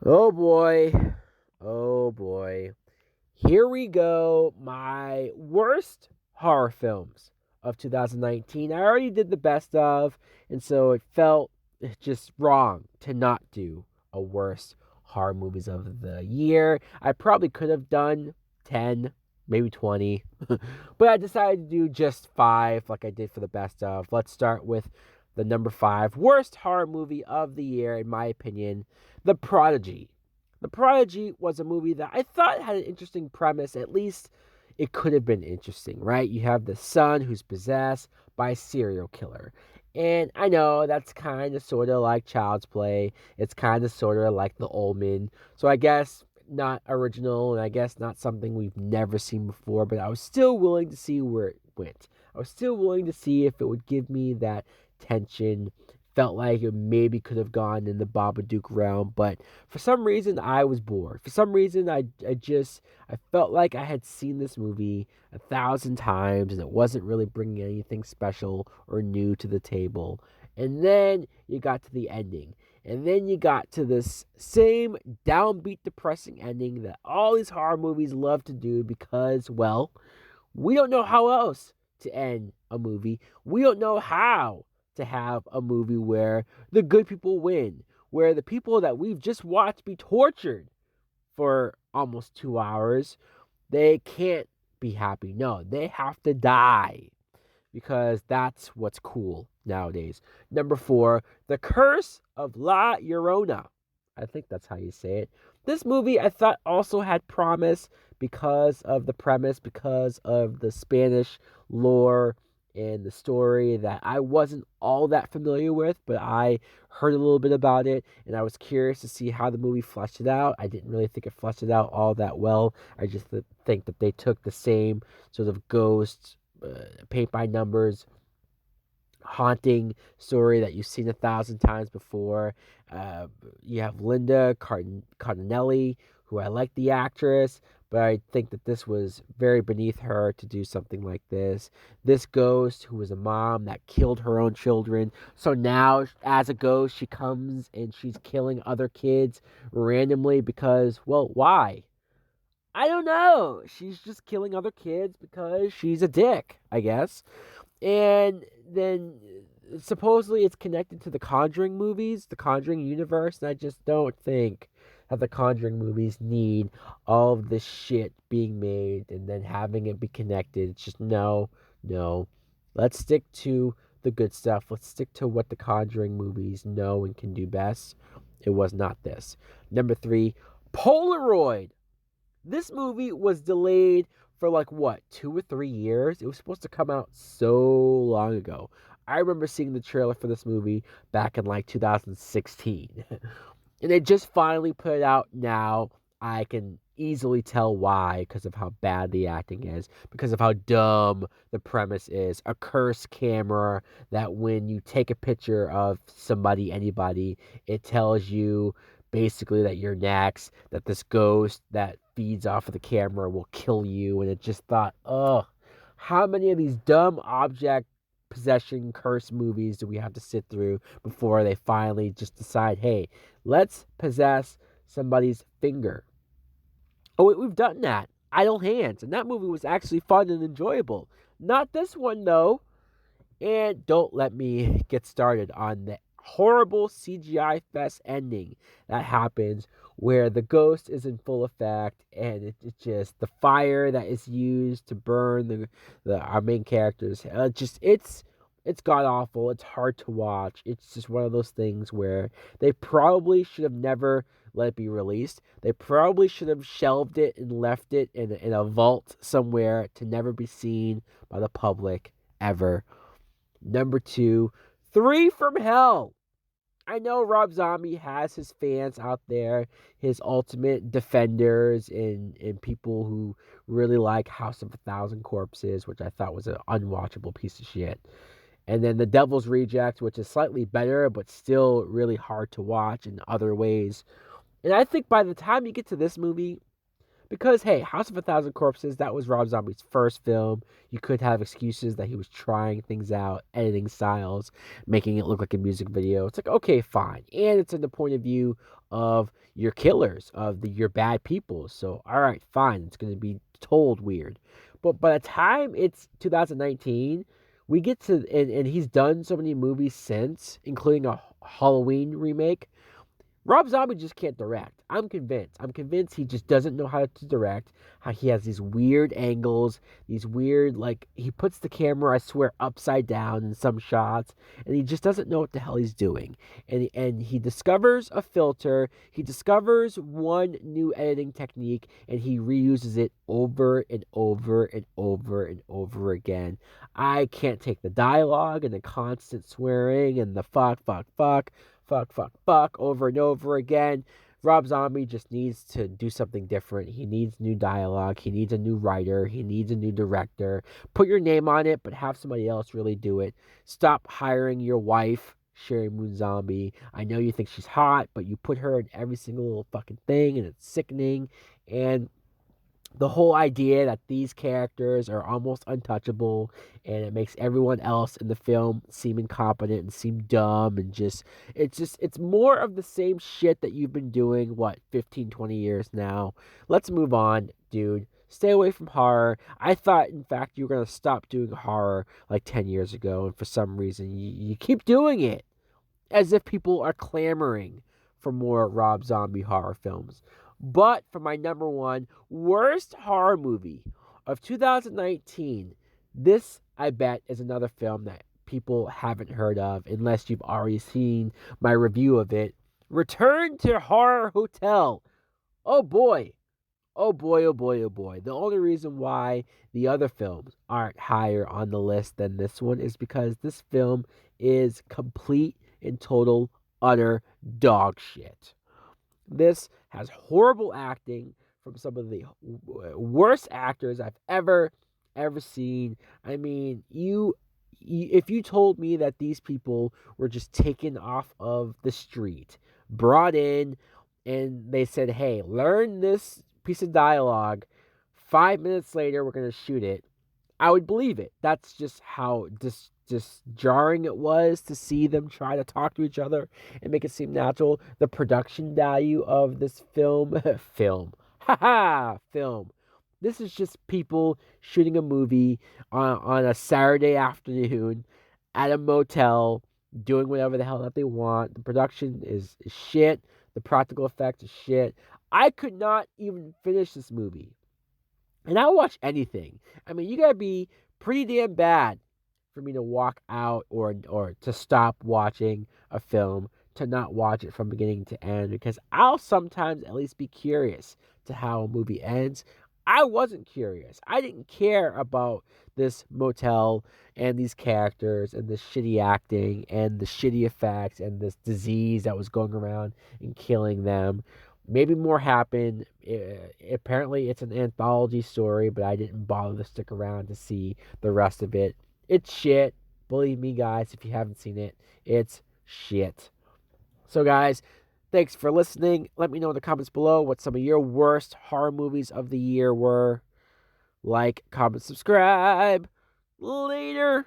Oh boy. Oh boy. Here we go. My worst horror films of 2019. I already did the best of, and so it felt just wrong to not do a worst horror movies of the year. I probably could have done 10, maybe 20, but I decided to do just 5 like I did for the best of. Let's start with the number 5 worst horror movie of the year, in my opinion, The Prodigy. The Prodigy was a movie that I thought had an interesting premise. At least it could have been interesting, right? You have the son who's possessed by a serial killer. And I know that's kind of sort of like Child's Play. It's kind of sort of like The Omen. So I guess not original, and I guess not something we've never seen before, but I was still willing to see where it went. I was still willing to see if it would give me that tension. Felt like it maybe could have gone in the Babadook realm, but for some reason I was bored. For some reason I felt like I had seen this movie 1,000 times and it wasn't really bringing anything special or new to the table. And then you got to the ending. And then you got to this same downbeat, depressing ending that all these horror movies love to do because, well, we don't know how else to end a movie. We don't know how to have a movie where the good people win, where the people that we've just watched be tortured for almost 2 hours, they can't be happy. No, they have to die because that's what's cool nowadays. Number 4, The Curse of La Llorona. I think that's how you say it. This movie I thought also had promise because of the premise, because of the Spanish lore and the story that I wasn't all that familiar with, but I heard a little bit about it and I was curious to see how the movie fleshed it out. I didn't really think it fleshed it out all that well. I just think that they took the same sort of ghost, paint by numbers, haunting story that you've seen 1,000 times before. Uh, you have Linda Cardinelli, who I like the actress, but I think that this was very beneath her to do something like this. This ghost, who was a mom that killed her own children, so now as a ghost, she comes and she's killing other kids randomly because, well, why? I don't know. She's just killing other kids because she's a dick, I guess. And then supposedly it's connected to the Conjuring movies, the Conjuring universe, and I just don't think that the Conjuring movies need all of this shit being made and then having it be connected. It's just no, no. Let's stick to the good stuff. Let's stick to what the Conjuring movies know and can do best. It was not this. Number 3, Polaroid. This movie was delayed for like what, 2 or 3 years? It was supposed to come out so long ago. I remember seeing the trailer for this movie back in like 2016. And they just finally put it out now. I can easily tell why, because of how bad the acting is, because of how dumb the premise is. A cursed camera that when you take a picture of somebody, anybody, it tells you basically that you're next, that this ghost that feeds off of the camera will kill you. And it just thought, oh, how many of these dumb object possession curse movies do we have to sit through before they finally just decide, hey, let's possess somebody's finger? Oh, we've done that. Idle Hands, and that movie was actually fun and enjoyable. Not this one though. And don't let me get started on the horrible CGI fest ending that happens where the ghost is in full effect and it just the fire that is used to burn the our main characters, it's god awful. It's hard to watch. It's just one of those things where they probably should have never let it be released. They probably should have shelved it and left it in a vault somewhere to never be seen by the public ever. Number 2, Three from Hell. I know Rob Zombie has his fans out there, his ultimate defenders, and people who really like House of a Thousand Corpses, which I thought was an unwatchable piece of shit. And then The Devil's Reject, which is slightly better, but still really hard to watch in other ways. And I think by the time you get to this movie, Because, hey, House of a Thousand Corpses, that was Rob Zombie's first film. You could have excuses that he was trying things out, editing styles, making it look like a music video. It's like, okay, fine. And it's in the point of view of your killers, your bad people. So, all right, fine. It's going to be told weird. But by the time it's 2019, we get to, and he's done so many movies since, including a Halloween remake. Rob Zombie just can't direct. I'm convinced. I'm convinced he just doesn't know how to direct. How he has these weird angles, these weird, like, he puts the camera, I swear, upside down in some shots, and he just doesn't know what the hell he's doing. And he discovers a filter, he discovers one new editing technique, and he reuses it over and over and over and over again. I can't take the dialogue and the constant swearing and the fuck over and over again. Rob Zombie just needs to do something different. He needs new dialogue. He needs a new writer. He needs a new director. Put your name on it, but have somebody else really do it. Stop hiring your wife, Sherry Moon Zombie. I know you think she's hot, but you put her in every single little fucking thing, and it's sickening. And the whole idea that these characters are almost untouchable and it makes everyone else in the film seem incompetent and seem dumb and it's more of the same shit that you've been doing 15-20 years now. Let's move on, dude. Stay away from horror. I thought, in fact, you were going to stop doing horror like 10 years ago, and for some reason you keep doing it as if people are clamoring for more Rob Zombie horror films. But for my number one worst horror movie of 2019, this, I bet, is another film that people haven't heard of unless you've already seen my review of it. Return to Horror Hotel. Oh boy. Oh boy, oh boy, oh boy. The only reason why the other films aren't higher on the list than this one is because this film is complete and total utter dog shit. This has horrible acting from some of the worst actors I've ever seen. I mean, if you told me that these people were just taken off of the street, brought in, and they said, "Hey, learn this piece of dialogue. 5 minutes later, we're gonna shoot it," I would believe it. That's just how just jarring it was to see them try to talk to each other and make it seem natural. The production value of this film, film. This is just people shooting a movie on a Saturday afternoon at a motel, doing whatever the hell that they want. The production is shit. The practical effects is shit. I could not even finish this movie. And I'll watch anything. I mean, you gotta be pretty damn bad for me to walk out or to stop watching a film, to not watch it from beginning to end, because I'll sometimes at least be curious to how a movie ends. I wasn't curious. I didn't care about this motel and these characters and this shitty acting and the shitty effects and this disease that was going around and killing them. Maybe more happened. Apparently, it's an anthology story, but I didn't bother to stick around to see the rest of it. It's shit. Believe me, guys, if you haven't seen it, it's shit. So, guys, thanks for listening. Let me know in the comments below what some of your worst horror movies of the year were. Like, comment, subscribe. Later.